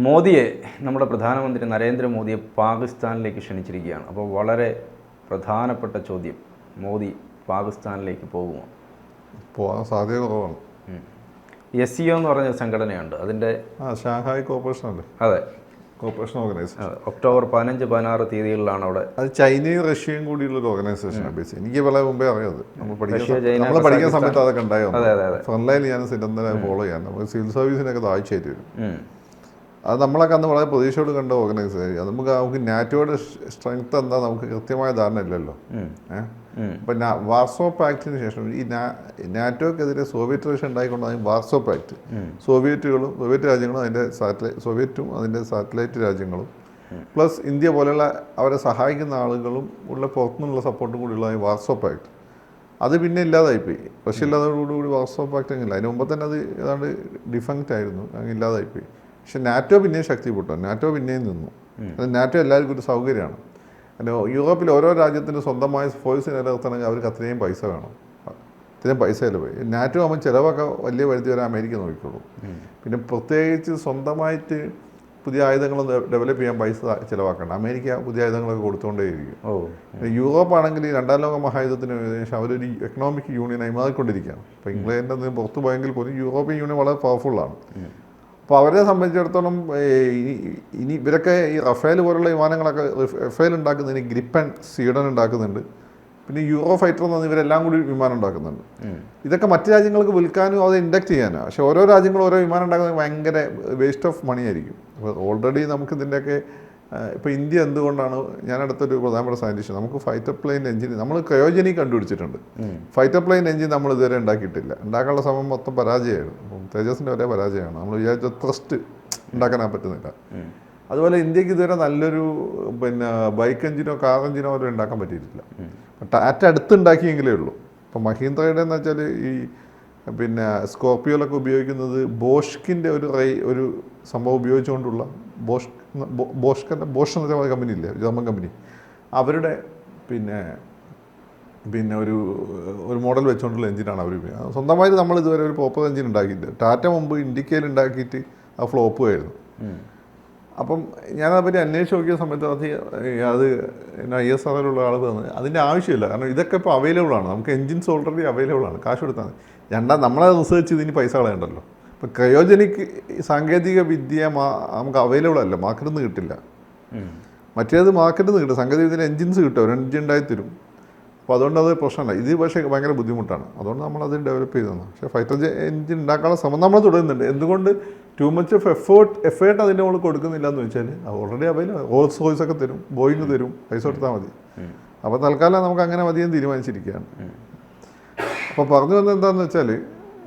മോദിയെ നമ്മുടെ പ്രധാനമന്ത്രി നരേന്ദ്രമോദിയെ പാകിസ്ഥാനിലേക്ക് ക്ഷണിച്ചിരിക്കുകയാണ്. അപ്പോൾ വളരെ പ്രധാനപ്പെട്ട ചോദ്യം, മോദി പാകിസ്ഥാനിലേക്ക് പോകുമോ? പോകാൻ സാധ്യത കുറവാണ്. SCO എന്ന് പറഞ്ഞ സംഘടനയുണ്ട്, അതിൻ്റെ ഷാങ്ഹായ് കോർപ്പറേഷൻ അല്ലേ? അതെ, കോർപ്പറേഷൻ ഓർഗനൈസേഷൻ. ഒക്ടോബർ 15-16 തീയതികളിലാണ് അവിടെ. അത് ചൈനയും റഷ്യയും കൂടിയുള്ള ഒരു ഓർഗനൈസേഷനാണ് ബേസ്. എനിക്ക് വളരെ മുമ്പേ അറിയാം. നമ്മൾ റഷ്യ, പഠിക്കുന്ന സമയത്ത് അതൊക്കെ ഉണ്ടായോ. അതെ അതെ അതെ. ഫ്രണ്ട് ലൈനിൽ ഞാൻ സ്ഥിരം ഫോളോ ചെയ്യാൻ. നമുക്ക് സിവിൽ സർവീസിനൊക്കെ ആഴ്ചയായിട്ട് വരും. അത് നമ്മളൊക്കെ അന്ന് വളരെ പ്രതീക്ഷയോട് കണ്ട ഓർഗനൈസേഷൻ. നമുക്ക് നാറ്റോയുടെ സ്ട്രെങ്ത് എന്താ നമുക്ക് കൃത്യമായ ധാരണ ഇല്ലല്ലോ. അപ്പം വാർസോ പാക്റ്റിന് ശേഷം ഈ നാറ്റോക്കെതിരെ സോവിയറ്റ് റഷ്യ ഉണ്ടായിക്കൊണ്ടാണ് വാർസോ പാക്റ്റ്. സോവിയറ്റ് രാജ്യങ്ങളും അതിൻ്റെ സോവിയറ്റും അതിൻ്റെ സാറ്റലൈറ്റ് രാജ്യങ്ങളും പ്ലസ് ഇന്ത്യ പോലെയുള്ള അവരെ സഹായിക്കുന്ന ആളുകളും ഉള്ള പുറത്തുനിന്നുള്ള സപ്പോർട്ടും കൂടിയുള്ള ഈ വാർസോ പാക്റ്റ്. അത് പിന്നെ ഇല്ലാതായിപ്പോയി. റഷ്യ ഇല്ലാതോടുകൂടി വാർസോ പാക്റ്റ് അങ്ങില്ല. അതിന് മുമ്പ് തന്നെ അത് ഏതാണ്ട് ഡിഫങ്ക്റ്റ് ആയിരുന്നു, അങ്ങ് ഇല്ലാതായിപ്പോയി. പക്ഷെ നാറ്റോ പിന്നെയും ശക്തിപ്പെട്ടു, നാറ്റോ പിന്നെയും നിന്നു. അത് നാറ്റോ എല്ലാവർക്കും ഒരു സൗകര്യമാണ്. പിന്നെ യൂറോപ്പിൽ ഓരോ രാജ്യത്തിന് സ്വന്തമായ ഫോഴ്സ് നിലനിർത്തണമെങ്കിൽ അവർക്ക് അത്രയും പൈസ വേണം. ഇത്രയും പൈസ ചിലവ്. നാറ്റോ ആകുമ്പോൾ ചിലവൊക്കെ വലിയ പരിധി വരെ അമേരിക്ക നോക്കിക്കോളും. പിന്നെ പ്രത്യേകിച്ച് സ്വന്തമായിട്ട് പുതിയ ആയുധങ്ങൾ ഡെവലപ്പ് ചെയ്യാൻ പൈസ ചിലവാക്കണം. അമേരിക്ക പുതിയ ആയുധങ്ങളൊക്കെ കൊടുത്തുകൊണ്ടേയിരിക്കും. യൂറോപ്പ് ആണെങ്കിൽ രണ്ടാം ലോക മഹായുദ്ധത്തിന് ഏകദേശം അവരൊരു എക്കണോമിക് യൂണിയനായി മാറിക്കൊണ്ടിരിക്കുകയാണ്. ഇപ്പോൾ ഇംഗ്ലണ്ടിൽ നിന്ന് പുറത്തു പോയെങ്കിൽ പോലും യൂറോപ്യൻ യൂണിയൻ വളരെ പവർഫുള്ളാണ്. അപ്പോൾ അവരെ സംബന്ധിച്ചിടത്തോളം ഇനി ഇവരൊക്കെ ഈ റഫേൽ പോലുള്ള വിമാനങ്ങളൊക്കെ റഫേൽ ഉണ്ടാക്കുന്നതിന് ഗ്രിപ്പൻ സ്വീഡൻ ഉണ്ടാക്കുന്നുണ്ട്. പിന്നെ യൂറോ ഫൈറ്റർ എന്ന് പറഞ്ഞാൽ ഇവരെല്ലാം കൂടി വിമാനം ഉണ്ടാക്കുന്നുണ്ട്. ഇതൊക്കെ മറ്റ് രാജ്യങ്ങൾക്ക് വിൽക്കാനും അത് ഇൻഡക്റ്റ് ചെയ്യാനാണ്. പക്ഷേ ഓരോ രാജ്യങ്ങളും ഓരോ വിമാനം ഉണ്ടാക്കുന്നത് ഭയങ്കര വേസ്റ്റ് ഓഫ് മണി ആയിരിക്കും. അപ്പോൾ ഓൾറെഡി നമുക്ക് ഇതിൻ്റെയൊക്കെ ഇപ്പോൾ ഇന്ത്യ എന്തുകൊണ്ടാണ്, ഞാനടുത്തൊരു പ്രധാനപ്പെട്ട സയൻറ്റിസ്റ്റ്, നമുക്ക് ഫൈറ്റർ പ്ലെയിൻ എഞ്ചിൻ നമ്മൾ ക്രയോജനിക് കണ്ടുപിടിച്ചിട്ടുണ്ട്. ഫൈറ്റർ പ്ലെയിൻ എഞ്ചിൻ നമ്മൾ ഇതുവരെ ഉണ്ടാക്കിയിട്ടില്ല. ഉണ്ടാക്കാനുള്ള സമയം മൊത്തം പരാജയമായിരുന്നു. അപ്പം തേജസിൻ്റെ ഒരേ പരാജയമാണ്. നമ്മൾ വിചാരിച്ച ത്രസ്റ്റ് ഉണ്ടാക്കാൻ പറ്റുന്നില്ല. അതുപോലെ ഇന്ത്യക്ക് ഇതുവരെ നല്ലൊരു ബൈക്ക് എഞ്ചിനോ കാർ എഞ്ചിനോ വരെ ഉണ്ടാക്കാൻ പറ്റിയിട്ടില്ല. ടാറ്റ അടുത്തുണ്ടാക്കിയെങ്കിലേ ഉള്ളൂ. ഇപ്പോൾ മഹീന്ദ്രയുടെ എന്ന് വെച്ചാൽ ഈ സ്കോർപ്പിയോയിലൊക്കെ ഉപയോഗിക്കുന്നത് ബോഷ്കിൻ്റെ ഒരു സംഭവം ഉപയോഗിച്ചുകൊണ്ടുള്ള ബോഷ് എന്ന് വെച്ചാൽ കമ്പനി ഇല്ലേ, ജർമ്മൻ കമ്പനി, അവരുടെ ഒരു മോഡൽ വെച്ചുകൊണ്ടുള്ള എഞ്ചിനാണ് അവർ ഉപയോഗിക്കുന്നത്. സ്വന്തമായിട്ട് നമ്മൾ ഇതുവരെ ഒരു പ്രോപ്പർ എഞ്ചിൻ ഉണ്ടാക്കിയിട്ടില്ല. ടാറ്റ മുമ്പ് ഇൻഡിക്കയിൽ ഉണ്ടാക്കിയിട്ട് ആ ഫ്ലോപ്പും ആയിരുന്നു. അപ്പം ഞാനതിനെപ്പറ്റി അന്വേഷിച്ച് നോക്കിയ സമയത്ത് അത് ISROയിലുള്ള ആൾ പറഞ്ഞത് അതിൻ്റെ ആവശ്യമില്ല. കാരണം ഇതൊക്കെ ഇപ്പോൾ അവൈലബിൾ ആണ്. നമുക്ക് എൻജിൻസ് ഓൾറെഡി അവൈലബിൾ ആണ്. കാശ് കൊടുത്താൽ മതി. നമ്മളെ റിസർച്ച് ഇതിന് പൈസ കളയണ്ടല്ലോ. ഇപ്പോൾ ക്രയോജനിക് സാങ്കേതിക വിദ്യ നമുക്ക് അവൈലബിൾ അല്ല, മാർക്കറ്റിൽ നിന്ന് കിട്ടില്ല. മറ്റേത് മാർക്കറ്റിൽ നിന്ന് കിട്ടും. സാങ്കേതിക വിദ്യയിൽ എൻജിൻസ് കിട്ടും, ഒരു എൻജിൻ ഉണ്ടായി തരും. അപ്പോൾ അതുകൊണ്ട് അത് പ്രശ്നമല്ല. ഇത് പക്ഷേ ഭയങ്കര ബുദ്ധിമുട്ടാണ്. അതുകൊണ്ട് നമ്മളത് ഡെവലപ്പ് ചെയ്തതാണ്. പക്ഷേ ഫൈറ്റർ എൻജിൻ ഉണ്ടാക്കാനുള്ള ശ്രമം നമ്മൾ തുടരുന്നുണ്ട്. എന്തുകൊണ്ട് ടു മച്ച് ഓഫ് എഫേർട്ട് അതിൻ്റെ മുകളിൽ കൊടുക്കുന്നില്ല എന്ന് വെച്ചാൽ ഓൾറെഡി അവൈലബിൾ. റോൾസ് റോയ്സ് ഒക്കെ തരും, ബോയിങ് തരും, പൈസ കൊടുത്താൽ മതി. അപ്പോൾ തൽക്കാലം നമുക്ക് അങ്ങനെ മതിയെന്ന് തീരുമാനിച്ചിരിക്കുകയാണ്. അപ്പോൾ പറഞ്ഞു വന്നത് എന്താണെന്ന് വെച്ചാൽ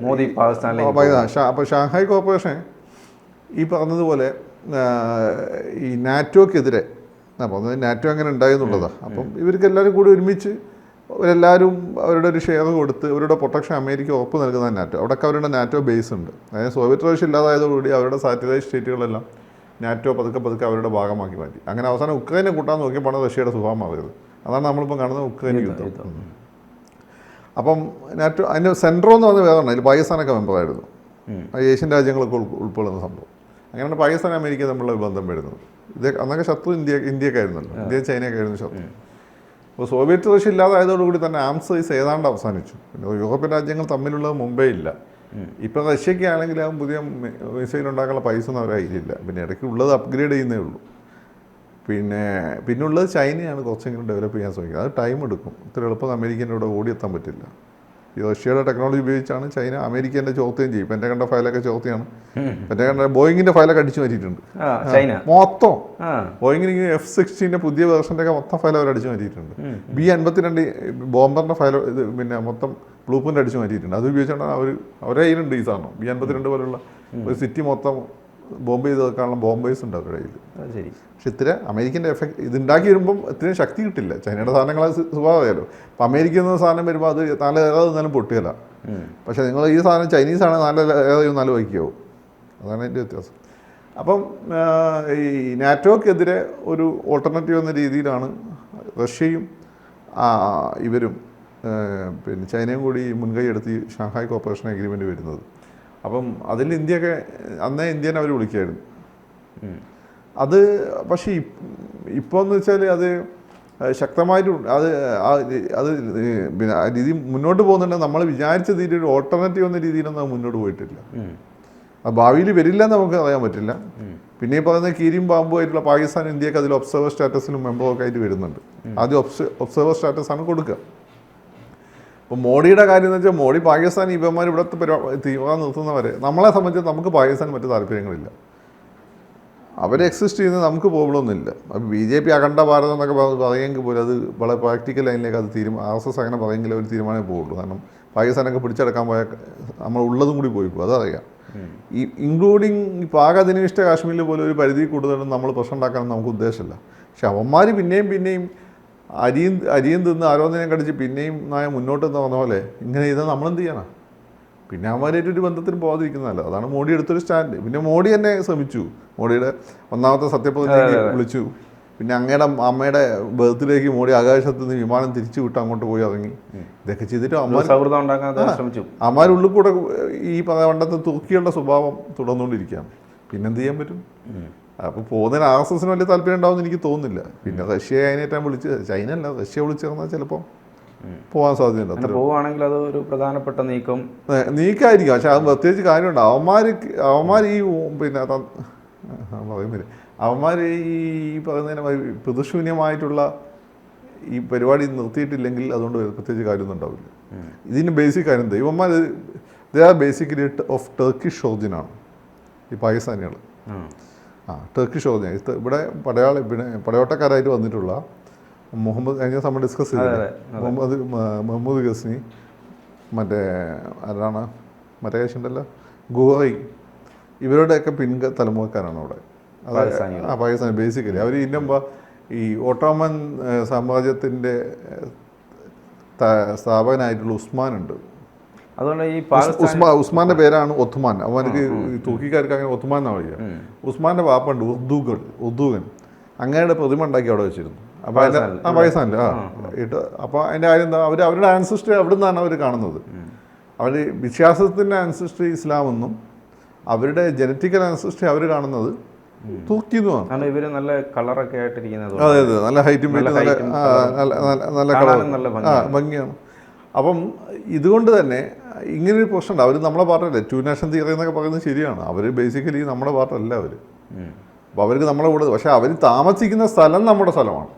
മോദി പാകിസ്ഥാനിലേക്ക്. അപ്പോൾ ഷാങ്ഹായ് കോർപ്പറേഷൻ ഈ പറഞ്ഞതുപോലെ ഈ നാറ്റോക്കെതിരെ പറഞ്ഞത് നാറ്റോ അങ്ങനെ ഉണ്ടായെന്നുള്ളതാണ്. അപ്പം ഇവർക്ക് എല്ലാവരും കൂടി ഒരുമിച്ച് അവരെല്ലാവരും അവരുടെ ഒരു ഷെയർ കൊടുത്ത് അവരുടെ പ്രൊട്ടക്ഷൻ അമേരിക്ക ഉറപ്പ് നൽകുന്ന നാറ്റോ. അവിടെയൊക്കെ അവരുടെ നാറ്റോ ബേസ് ഉണ്ട്. അതായത് സോവിയറ്റ് റഷ്യ ഇല്ലാതായതോടുകൂടി അവരുടെ സാറ്റലൈറ്റ് സ്റ്റേറ്റുകളെല്ലാം നാറ്റോ പതുക്കെ അവരുടെ ഭാഗമാക്കി മാറ്റി. അങ്ങനെ അവസാനം ഉക്രൈനെ കൂട്ടാൻ നോക്കിയപ്പോൾ റഷ്യയുടെ സ്വഭാവം മാറിയത്. അതാണ് നമ്മളിപ്പോൾ കാണുന്നത് ഉക്രൈൻ യുദ്ധം. അപ്പം നാറ്റോ അതിൻ്റെ സെൻട്രോ എന്ന് പറഞ്ഞ വേറെ അതിൽ പാകിസ്ഥാനൊക്കെ മെമ്പറായിരുന്നു. ഏഷ്യൻ രാജ്യങ്ങളൊക്കെ ഉൾപ്പെടുന്ന സംഭവം. അങ്ങനെയാണ് പാകിസ്ഥാൻ അമേരിക്ക തമ്മിലുള്ള ബന്ധം വരുന്നത്. അന്നൊക്കെ ശത്രു ഇന്ത്യയൊക്കെ ആയിരുന്നല്ലോ. ഇന്ത്യ ചൈനയൊക്കെ ആയിരുന്നു ശത്രു. അപ്പോൾ സോവിയറ്റ് റഷ്യ ഇല്ലാതായതോടുകൂടി തന്നെ ആംസ് റേസ് ഏതാണ്ട് അവസാനിച്ചു. പിന്നെ യൂറോപ്യൻ രാജ്യങ്ങൾ തമ്മിലുള്ളത് മുമ്പേ ഇല്ല. ഇപ്പം റഷ്യയ്ക്ക് ആണെങ്കിൽ ആ പുതിയ മിസൈൽ ഉണ്ടാക്കാനുള്ള പൈസ ഒന്നും അവരെ കയ്യിലില്ല. പിന്നെ ഇടയ്ക്ക് ഉള്ളത് അപ്ഗ്രേഡ് ചെയ്യുന്നേ ഉള്ളൂ. പിന്നുള്ളത് ചൈനയാണ് കുറച്ചെങ്കിലും ഡെവലപ്പ് ചെയ്യാൻ ശ്രമിക്കുന്നത്. അത് ടൈം എടുക്കും. ഇത്ര എളുപ്പം അമേരിക്കൻ്റെ കൂടെ ഓടിയെത്താൻ പറ്റില്ല. ഈ റഷ്യയുടെ ടെക്നോളജി ഉപയോഗിച്ചാണ് ചൈന അമേരിക്കേൻ്റെ ചോർത്തുകയും ചെയ്യും. ഇപ്പം എൻ്റെ കണ്ട ഫയലൊക്കെ ചോർത്തിയാണ്. എൻ്റെ കണ്ട ബോയിങ്ങിൻ്റെ ഫയലൊക്കെ അടിച്ചു മാറ്റിയിട്ടുണ്ട് മൊത്തം. ബോയിങ്ങിന് F-16 പുതിയ വേർഷൻ്റെ ഒക്കെ മൊത്തം ഫയൽ അവർ അടിച്ചു മാറ്റിയിട്ടുണ്ട്. B-52 ബോംബറിൻ്റെ ഫയൽ മൊത്തം ബ്ലൂ പ്രിൻ്റ് അടിച്ചു മാറ്റിയിട്ടുണ്ട്. അത് ഉപയോഗിച്ചാണ് അവരെ കയ്യിലുണ്ട് ഈ സാധനം. B-52 പോലുള്ള ഒരു സിറ്റി മൊത്തം ബോംബ് ചെയ്ത് വെക്കാനുള്ള ബോംബേഴ്സ് ഉണ്ട് അവരുടെ കയ്യിൽ. ശരി. പക്ഷെ ഇത്ര അമേരിക്കൻ്റെ എഫക്ട് ഇതുണ്ടാക്കി വരുമ്പം ഇത്രയും ശക്തി കിട്ടില്ല. ചൈനയുടെ സാധനങ്ങൾ സ്വഭാവമായാലോ. അപ്പം അമേരിക്കയിൽ നിന്ന് സാധനം വരുമ്പോൾ അത് നാല് ഏതാതെ നിന്നാലും പൊട്ടുകയില്ല. പക്ഷേ നിങ്ങൾ ഈ സാധനം ചൈനീസാണ് നാല് വയ്ക്കാവും. അതാണ് അതിൻ്റെ വ്യത്യാസം. അപ്പം ഈ നാറ്റോക്കെതിരെ ഒരു ഓൾട്ടർനേറ്റീവ് എന്ന രീതിയിലാണ് റഷ്യയും ഇവരും ചൈനയും കൂടി മുൻകൈ എടുത്ത് ഷാങ്ഹായ് കോർപ്പറേഷൻ എഗ്രിമെൻറ്റ് വരുന്നത്. അപ്പം അതിൽ ഇന്ത്യയൊക്കെ അന്നേ ഇന്ത്യനെ അവർ വിളിക്കുമായിരുന്നു. അത് പക്ഷേ ഇപ്പോൾ എന്ന് വെച്ചാൽ അത് ശക്തമായിട്ട് അത് അത് പിന്നെ ആ രീതി മുന്നോട്ട് പോകുന്നുണ്ടെങ്കിൽ നമ്മൾ വിചാരിച്ച രീതിയിൽ ഒരു ഓൾട്ടർനേറ്റീവ് എന്ന രീതിയിലൊന്നും അത് മുന്നോട്ട് പോയിട്ടില്ല. അത് ഭാവിയിൽ വരില്ല എന്ന് നമുക്ക് അറിയാൻ പറ്റില്ല. പിന്നെ ഈ പറയുന്ന കീരിയും പാമ്പുമായിട്ടുള്ള പാകിസ്ഥാൻ ഇന്ത്യക്ക് അതിൽ ഒബ്സർവർ സ്റ്റാറ്റസിലും മെമ്പറൊക്കെ ആയിട്ട് വരുന്നുണ്ട്. ആദ്യം ഒബ്സർവർ സ്റ്റാറ്റസാണ് കൊടുക്കുക. അപ്പോൾ മോഡിയുടെ കാര്യം എന്ന് വെച്ചാൽ മോഡി പാകിസ്ഥാൻ ഇവന്മാർ ഇവിടുത്തെ തീവ്രത നിർത്തുന്നവരെ നമ്മളെ സംബന്ധിച്ച് നമുക്ക് പാകിസ്ഥാൻ മറ്റു താല്പര്യങ്ങളില്ല. അവർ എക്സിസ്റ്റ് ചെയ്യുന്നത് നമുക്ക് പ്രോബ്ലം ഒന്നുമില്ല. അപ്പോൾ BJP അഖണ്ഡ ഭാരതം എന്നൊക്കെ പറയുമെങ്കിൽ പോലും അത് വളരെ പ്രാക്ടിക്കൽ ലൈനിലേക്ക് അത് RSS അങ്ങനെ പറയുമെങ്കിൽ ഒരു തീരുമാനമേ പോവുള്ളൂ. കാരണം പാകിസ്ഥാനൊക്കെ പിടിച്ചെടുക്കാൻ പോയാൽ നമ്മൾ ഉള്ളതും കൂടി പോയി പോകും, അതറിയാം. ഇൻക്ലൂഡിങ് ഈ പാക് അധിനിവേശ കാശ്മീരിൽ പോലും ഒരു പരിധി കൂടുതലും നമ്മൾ പ്രശ്നം ഉണ്ടാക്കാനൊന്നും നമുക്ക് ഉദ്ദേശമില്ല. പക്ഷെ അവന്മാർ പിന്നെയും അരിയും തിന്ന് ആരോധനയും കടിച്ച് പിന്നെയും മുന്നോട്ട് എന്ന് പറഞ്ഞ പോലെ ഇങ്ങനെ ചെയ്താൽ നമ്മളെന്ത് ചെയ്യണം? പിന്നെ അവന്മാരായിട്ടൊരു ബന്ധത്തിന് പോകാതിരിക്കുന്നതല്ല. അതാണ് മോഡി എടുത്തൊരു സ്റ്റാൻഡ്. പിന്നെ മോഡി തന്നെ ശ്രമിച്ചു, മോഡിയുടെ ഒന്നാമത്തെ സത്യപ്രതിജ്ഞ വിളിച്ചു. പിന്നെ അങ്ങയുടെ അമ്മയുടെ ബർത്തിലേക്ക് മോഡി ആകാശത്ത് നിന്ന് വിമാനം തിരിച്ചു വിട്ട് അങ്ങോട്ട് പോയി ഇറങ്ങി. ഇതൊക്കെ ചെയ്തിട്ട് അമ്മാരുള്ളിൽ കൂടെ ഈ പണ്ടത്തെ തുർക്കിയുടെ സ്വഭാവം തുടർന്നുകൊണ്ടിരിക്കുകയാണ്. പിന്നെന്ത് ചെയ്യാൻ പറ്റും? അപ്പോൾ പോകുന്നതിന് RSSന് വലിയ താല്പര്യം ഉണ്ടാവുമെന്ന് എനിക്ക് തോന്നുന്നില്ല. പിന്നെ റഷ്യ അതിനേറ്റവും ചൈന അല്ല, റഷ്യ വിളിച്ചു പറഞ്ഞാൽ ചിലപ്പോൾ പോകാൻ സാധ്യതയുണ്ട്. അത്ര പോവുകയാണെങ്കിൽ അത് ഒരു പ്രധാനപ്പെട്ട നീക്കമായിരിക്കും. പക്ഷെ അത് പ്രത്യേകിച്ച് കാര്യമുണ്ട്. അവന്മാർ ഈ പിന്നെ പറയുന്നില്ല, അവന്മാർ ഈ പറയുന്നതിന് പ്രതിശൂന്യമായിട്ടുള്ള ഈ പരിപാടി നിർത്തിയിട്ടില്ലെങ്കിൽ അതുകൊണ്ട് പ്രത്യേകിച്ച് കാര്യമൊന്നും ഉണ്ടാവില്ല. ഇതിന് ബേസിക് കാര്യം എന്താ, ഇവന്മാർ ബേസിക്കലി ഓഫ് ടർക്കിഷ് ഒറിജിനാണ് ഈ പാകിസ്ഥാനികൾ. Turkish origin. ഇവിടെ പടയോട്ടക്കാരായിട്ട് വന്നിട്ടുള്ള മുഹമ്മദ്, കഴിഞ്ഞ നമ്മൾ ഡിസ്കസ് ചെയ്തില്ലേ, മുഹമ്മദ് ഗസ്നി, മറ്റേ ആരാണ് മറ്റേ കേസുണ്ടല്ലോ ഗോറി, ഇവരുടെയൊക്കെ തലമുറക്കാരാണ് അവിടെ. പാകിസ്ഥാൻ ബേസിക്കലി അവർ ഇന്നുമ്പോൾ ഈ ഓട്ടോമൻ സാമ്രാജ്യത്തിൻ്റെ സ്ഥാപകനായിട്ടുള്ള ഉസ്മാനുണ്ട്. അതുകൊണ്ട് ഈ ഉസ്മാന്റെ പേരാണ് ഒത്തുമാൻ. അവനക്ക് തൂക്കിക്കാർക്ക് അങ്ങനെ ഒത്തുമാൻ എന്നാണ് പറയുക. ഉസ്മാന്റെ വാപ്പുണ്ട് ഉർദൂഗൻ, അങ്ങയുടെ പ്രതിമ ഉണ്ടാക്കി അവിടെ വെച്ചിരുന്നു. അപ്പോൾ പാകിസ്ഥാനിൽ അപ്പോൾ അതിൻ്റെ കാര്യം എന്താ, അവരുടെ ആൻസിസ്ട്രി അവിടെ നിന്നാണ് അവർ കാണുന്നത്. അവർ വിശ്വാസത്തിൻ്റെ ആൻസിസ്ട്രി ഇസ്ലാമെന്നും അവരുടെ ജനറ്റിക്കൽ ആൻസിസ്ട്രി അവർ കാണുന്നത് തുർക്കി എന്നുമാണ്. ഇവർ നല്ല കളറൊക്കെ ആയിട്ടിരിക്കുന്നത്. അതെ, നല്ല ഹൈറ്റും നല്ല കളർ, ഭംഗിയാണ്. അപ്പം ഇതുകൊണ്ട് തന്നെ ഇങ്ങനൊരു പ്രശ്നമുണ്ട്. അവർ നമ്മളെ പാർട്ടല്ലേ, 2 നേഷൻ തിയറി എന്നൊക്കെ പറയുന്നത് ശരിയാണ്. അവർ ബേസിക്കലി നമ്മുടെ പാർട്ടല്ല അവർ. അപ്പോൾ അവർക്ക് നമ്മളെ കൂടെ, പക്ഷേ അവർ താമസിക്കുന്ന സ്ഥലം നമ്മുടെ സ്ഥലമാണ്.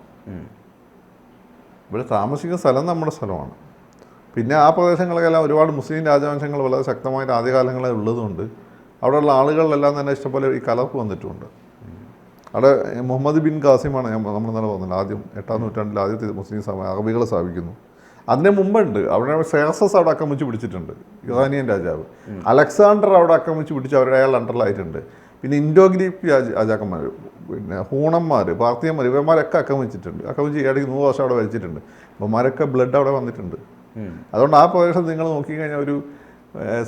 ഇവിടെ താമസിക്കുന്ന സ്ഥലം നമ്മുടെ സ്ഥലമാണ്. പിന്നെ ആ പ്രദേശങ്ങളിലെല്ലാം ഒരുപാട് മുസ്ലിം രാജവംശങ്ങൾ വളരെ ശക്തമായിട്ട് ആദ്യകാലങ്ങളിൽ ഉള്ളതുകൊണ്ട് അവിടെയുള്ള ആളുകളിലെല്ലാം തന്നെ ഇഷ്ടംപോലെ ഈ കലർപ്പ് വന്നിട്ടുമുണ്ട്. അവിടെ മുഹമ്മദ് ബിൻ ഖാസിമാണ് നമ്മൾ ഇന്നലെ പറഞ്ഞില്ല, ആദ്യം 8-ാം നൂറ്റാണ്ടിൽ ആദ്യത്തെ മുസ്ലിം അറബികളെ സ്ഥാപിക്കുന്നു. അതിന് മുമ്പുണ്ട് അവിടെ സെർസസ് അവിടെ ആക്രമിച്ച് പിടിച്ചിട്ടുണ്ട്, ഇറാനിയൻ രാജാവ്. അലക്സാണ്ടർ അവിടെ ആക്രമിച്ച് പിടിച്ച് അവരുടെ അയാൾ അണ്ടറിലായിട്ടുണ്ട്. പിന്നെ ഇൻഡോ ഗ്രീക്ക് രാജാക്കന്മാർ, പിന്നെ ഹൂണന്മാർ, പാർത്തിയന്മാർ, ഇവന്മാരൊക്കെ ആക്രമിച്ചിട്ടുണ്ട്. ആക്രമിച്ച് ഇടയ്ക്ക് 100 വർഷം അവിടെ വലിച്ചിട്ടുണ്ട്. ഇവന്മാരൊക്കെ ബ്ലഡ് അവിടെ വന്നിട്ടുണ്ട്. അതുകൊണ്ട് ആ പ്രദേശം നിങ്ങൾ നോക്കിക്കഴിഞ്ഞാൽ ഒരു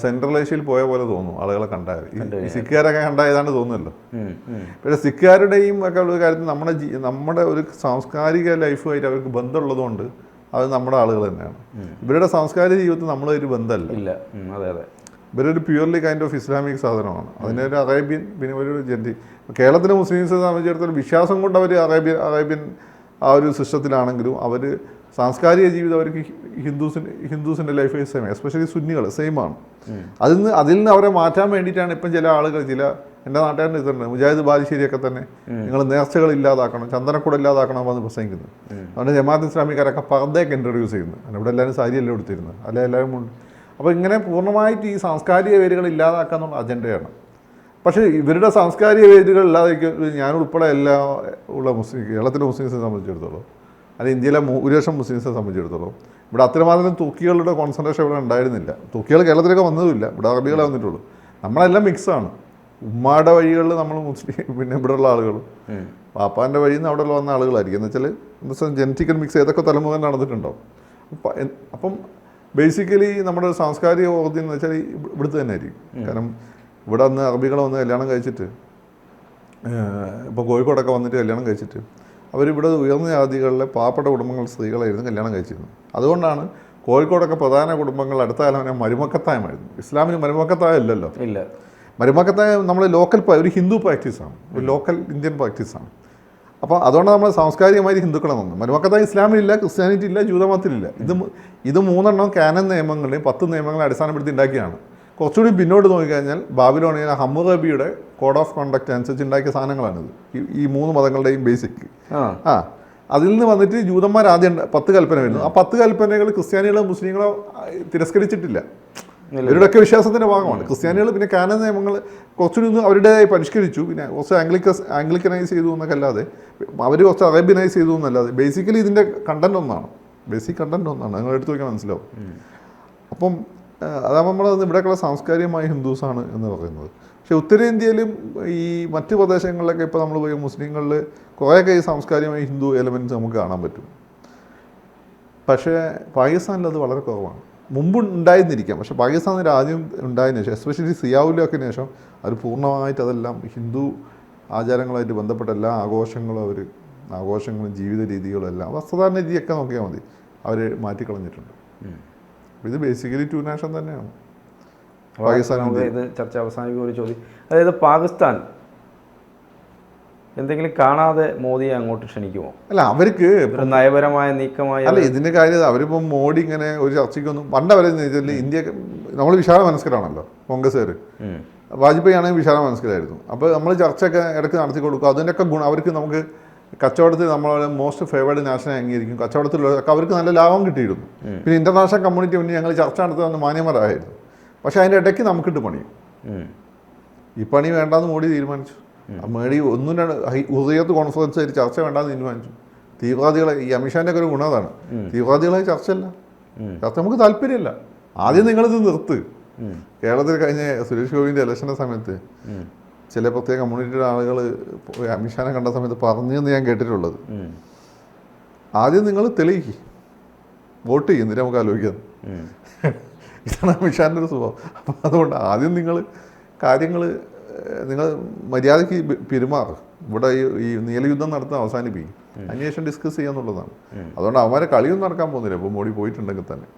സെൻട്രൽ ഏഷ്യയിൽ പോയ പോലെ തോന്നും ആളുകളെ കണ്ടാൽ. ഈ സിഖുകാരൊക്കെ കണ്ടായതാണ് തോന്നുമല്ലോ. പക്ഷേ സിഖുകാരുടെയും ഒക്കെ ഉള്ള കാര്യത്തിൽ നമ്മുടെ ഒരു സാംസ്കാരിക ലൈഫുമായിട്ട് അവർക്ക് ബന്ധമുള്ളതുകൊണ്ട് അത് നമ്മുടെ ആളുകൾ തന്നെയാണ്. ഇവരുടെ സാംസ്കാരിക ജീവിതത്തിൽ നമ്മളൊരു ബന്ധമല്ല. ഇവരൊരു പ്യൂർലി കൈൻഡ് ഓഫ് ഇസ്ലാമിക് സാധനമാണ്. അതിനൊരു അറേബ്യൻ, പിന്നെ ഒരു കേരളത്തിലെ മുസ്ലിംസിനെ സംബന്ധിച്ചിടത്തോളം വിശ്വാസം കൊണ്ട് അവർ അറേബ്യൻ ആ ഒരു സിസ്റ്റത്തിലാണെങ്കിലും അവർ സാംസ്കാരിക ജീവിതം അവർക്ക് ഹിന്ദുസിൻ്റെ ലൈഫ് സെയിം, എസ്പെഷ്യലി സുന്നികൾ സെയിമാണ്. അതിൽ നിന്ന് അവരെ മാറ്റാൻ വേണ്ടിയിട്ടാണ് ഇപ്പം ചില ആളുകൾ, എൻ്റെ നാട്ടുകാരൻ്റെ ഇതുണ്ട്, മുജാഹിദ് ബാലുശ്ശേരിയൊക്കെ തന്നെ നിങ്ങൾ നേർച്ചകൾ ഇല്ലാതാക്കണം, ചന്ദനക്കൂടെ ഇല്ലാതാക്കണം എന്ന് പ്രസംഗിക്കുന്നത്. അതുകൊണ്ട് ജമാഅത്ത് ഇസ്ലാമിക്കാരൊക്കെ പർദ്ദയൊക്കെ ഇൻട്രൊഡ്യൂസ് ചെയ്യുന്നത്. ഇവിടെ എല്ലാവരും സാരിയല്ലേ എടുത്തിരുന്നത്, അല്ലെ എല്ലാവരും ഉണ്ട്. അപ്പോൾ ഇങ്ങനെ പൂർണ്ണമായിട്ട് ഈ സാംസ്കാരിക വേരുകൾ ഇല്ലാതാക്കുക എന്നുള്ള അജണ്ടയാണ്. പക്ഷേ ഇവരുടെ സാംസ്കാരിക വേരുകൾ ഇല്ലാതെ ഞാൻ ഉൾപ്പെടെ ഉള്ള കേരളത്തിലെ മുസ്ലിംസിനെ സംബന്ധിച്ചിടത്തോളം, അല്ലെങ്കിൽ ഇന്ത്യയിലെ ഭൂരിപക്ഷം മുസ്ലിംസിനെ സംബന്ധിച്ചിടത്തോളം ഇവിടെ അത്രമാത്രം തുർക്കികളുടെ കോൺസെൻട്രേഷൻ ഇവിടെ ഉണ്ടായിരുന്നില്ല. തുർക്കികൾ കേരളത്തിലേക്ക് വന്നതുമില്ല, ഇവിടെ അറബികളെ വന്നിട്ടുള്ളൂ. നമ്മളെല്ലാം മിക്സാണ്. ഉമ്മായുടെ വഴികളിൽ നമ്മൾ മുസ്ലിം, പിന്നെ ഇവിടെയുള്ള ആളുകളും പാപ്പാൻ്റെ വഴിയിൽ നിന്ന് അവിടെ വന്ന ആളുകളായിരിക്കും. എന്ന് വെച്ചാൽ ജനറ്റിക്കൽ മിക്സ് ഏതൊക്കെ തലമുറ നടന്നിട്ടുണ്ടാവും. അപ്പം ബേസിക്കലി നമ്മുടെ സാംസ്കാരിക ഓർമ്മ എന്ന് വെച്ചാൽ ഇവിടുത്തെ തന്നെ ആയിരിക്കും. കാരണം ഇവിടെ വന്ന് അറബികളെ വന്ന് കല്യാണം കഴിച്ചിട്ട്, ഇപ്പോൾ കോഴിക്കോടൊക്കെ വന്നിട്ട് കല്യാണം കഴിച്ചിട്ട് അവരിവിടെ ഉയർന്ന ജാതികളിലെ പാവപ്പെട്ട കുടുംബങ്ങൾ സ്ത്രീകളായിരുന്നു കല്യാണം കഴിച്ചിരുന്നത്. അതുകൊണ്ടാണ് കോഴിക്കോടൊക്കെ പ്രധാന കുടുംബങ്ങൾ അടുത്ത കാലം മരുമക്കത്തായമായിരുന്നു. ഇസ്ലാമിന് മരുമക്കത്തായ ഇല്ലല്ലോ. മരുമക്കത്തായ നമ്മൾ ലോക്കൽ ഒരു ഹിന്ദു പ്രാക്ടീസാണ്, ഒരു ലോക്കൽ ഇന്ത്യൻ പ്രാക്ടീസാണ്. അപ്പോൾ അതുകൊണ്ട് നമ്മൾ സാംസ്കാരികമായി ഹിന്ദുക്കളെ വന്നു. മരുമക്കത്തായ ഇസ്ലാമിലില്ല, ക്രിസ്ത്യാനിറ്റി ഇല്ല, ജൂതമതത്തിലില്ല. ഇത് 3 കാനൻ നിയമങ്ങളുടെയും 10 നിയമങ്ങളെ അടിസ്ഥാനപ്പെടുത്തി ഉണ്ടാക്കിയാണ്. കുറച്ചുകൂടി പിന്നോട്ട് നോക്കിക്കഴിഞ്ഞാൽ ബാബിലോണിയയിലെ ഹമ്മുറബിയുടെ കോഡ് ഓഫ് കോണ്ടക്ട് അനുസരിച്ച് ഉണ്ടാക്കിയ സാധനങ്ങളാണിത്, ഈ 3 മതങ്ങളുടെയും ബേസിക്. അതിൽ നിന്ന് വന്നിട്ട് ജൂതന്മാർ ആദ്യം 10 കൽപ്പന വരുന്നു. ആ 10 കൽപ്പനകൾ ക്രിസ്ത്യാനികളോ മുസ്ലിങ്ങളോ തിരസ്കരിച്ചിട്ടില്ല, ഇവരുടെയൊക്കെ വിശ്വാസത്തിൻ്റെ ഭാഗമാണ്. ക്രിസ്ത്യാനികൾ പിന്നെ കാനൻ നിയമങ്ങൾ കുറച്ചുകൂടി അവരുടേതായി പരിഷ്കരിച്ചു, പിന്നെ കുറച്ച് ആംഗ്ലിക്കനൈസ് ചെയ്തു എന്നൊക്കെ അല്ലാതെ, അവർ കുറച്ച് അറേബ്യനൈസ് ചെയ്തു എന്നല്ലാതെ ബേസിക്കലി ഇതിൻ്റെ കണ്ടന്റ് ഒന്നാണ്, ബേസിക് കണ്ടന്റ് ഒന്നാണ്. നിങ്ങൾ എടുത്തു നോക്കിയാൽ മനസ്സിലാവും. അപ്പം അതാണ് നമ്മൾ ഇവിടെയൊക്കെയുള്ള സാംസ്കാരികമായ ഹിന്ദുസാണ് എന്ന് പറയുന്നത്. പക്ഷേ ഉത്തരേന്ത്യയിലും ഈ മറ്റ് പ്രദേശങ്ങളിലൊക്കെ ഇപ്പോൾ നമ്മൾ പോയി മുസ്ലിങ്ങളിൽ കുറേയൊക്കെ ഈ സാംസ്കാരികമായ ഹിന്ദു എലമെൻറ്റ്സ് നമുക്ക് കാണാൻ പറ്റും. പക്ഷേ പാകിസ്ഥാനിൽ അത് വളരെ കുറവാണ്. മുമ്പ് ഉണ്ടായിരുന്നിരിക്കാം, പക്ഷേ പാകിസ്ഥാനിൽ ആദ്യം ഉണ്ടായതിനു ശേഷം, എസ്പെഷ്യലി സിയാവുലൊക്കെ ശേഷം അവർ പൂർണ്ണമായിട്ട് അതെല്ലാം ഹിന്ദു ആചാരങ്ങളായിട്ട് ബന്ധപ്പെട്ട എല്ലാ ആഘോഷങ്ങളും ജീവിത രീതികളും എല്ലാം വസ്ത്രധാരണ രീതിയൊക്കെ നോക്കിയാൽ മതി, അവർ മാറ്റിക്കളഞ്ഞിട്ടുണ്ട്. ഇത് ബേസിക്കലി 2 നാഷൻ തന്നെയാണ്. പാകിസ്ഥാൻ ഇത് ചർച്ച അവസാനിപ്പിക്കുന്ന ഒരു ചോദ്യം, അതായത് പാകിസ്ഥാൻ എന്തെങ്കിലും കാണാതെ മോദിയെ അങ്ങോട്ട് ക്ഷണിക്കുമോ? അല്ല, അവർക്ക് നയപരമായ നീക്കമായ അല്ല ഇതിൻ്റെ കാര്യം. അവരിപ്പം മോഡി ഇങ്ങനെ ഒരു ചർച്ചയ്ക്കൊന്നും പണ്ട് അവരെന്ന് വെച്ചാൽ ഇന്ത്യ നമ്മൾ വിശാല മനസ്കരാണല്ലോ, കോൺഗ്രസ്സുകാർ. വാജ്പേയി ആണെങ്കിൽ വിശാല മനസ്കരായിരുന്നു. അപ്പോൾ നമ്മൾ ചർച്ചയൊക്കെ ഇടയ്ക്ക് നടത്തി കൊടുക്കും. അതിൻ്റെയൊക്കെ ഗുണം അവർക്ക്, നമുക്ക് കച്ചവടത്തിൽ നമ്മളെ മോസ്റ്റ് ഫേവേർഡ് നാഷനെ അംഗീകരിക്കും, കച്ചവടത്തിലൊക്കെ അവർക്ക് നല്ല ലാഭം കിട്ടിയിരുന്നു. പിന്നെ ഇൻ്റർനാഷണൽ കമ്മ്യൂണിറ്റി മുന്നിൽ ഞങ്ങൾ ചർച്ച നടത്തുന്ന മാന്യന്മാരായിരുന്നു. പക്ഷേ അതിൻ്റെ ഇടയ്ക്ക് നമുക്കിട്ട് പണിയും. ഈ പണി വേണ്ടാന്ന് മോഡി തീരുമാനിച്ചു. മോഡി ഹുറിയത്ത് കോൺഫറൻസ് ആയിട്ട് ചർച്ച വേണ്ടാന്ന് തീരുമാനിച്ചു. തീവ്രവാദികളെ, ഈ അമിത്ഷാൻ്റെ ഒക്കെ ഒരു ഗുണം അതാണ്, തീവ്രവാദികളെ ചർച്ചയല്ല, ചർച്ച നമുക്ക് താല്പര്യമില്ല. ആദ്യം നിങ്ങളിത് നിർത്ത്. കേരളത്തിൽ കഴിഞ്ഞ സുരേഷ് ഗോപിൻ്റെ ഇലക്ഷൻ്റെ സമയത്ത് ചില പ്രത്യേക കമ്മ്യൂണിറ്റിയുടെ ആളുകൾ അമിത്ഷാനെ കണ്ട സമയത്ത് പറഞ്ഞെന്ന് ഞാൻ കേട്ടിട്ടുള്ളത്, ആദ്യം നിങ്ങൾ തെളിയിക്ക്, വോട്ട് ചെയ്യും, എന്നിട്ട് നമുക്ക് ആലോചിക്കാം. ഇതാണ് അമിത്ഷാൻ്റെ ഒരു സ്വഭാവം. അപ്പം അതുകൊണ്ട് ആദ്യം കാര്യങ്ങൾ നിങ്ങൾ മര്യാദയ്ക്ക് പെരുമാറും. ഇവിടെ ഈ നീലയുദ്ധം നടത്താൻ അവസാനിപ്പിക്കും, അതിനുശേഷം ഡിസ്കസ് ചെയ്യാന്നുള്ളതാണ്. അതുകൊണ്ട് അവന്മാരെ കളിയൊന്നും നടക്കാൻ പോകുന്നില്ല ഇപ്പോൾ മോഡി പോയിട്ടുണ്ടെങ്കിൽ തന്നെ.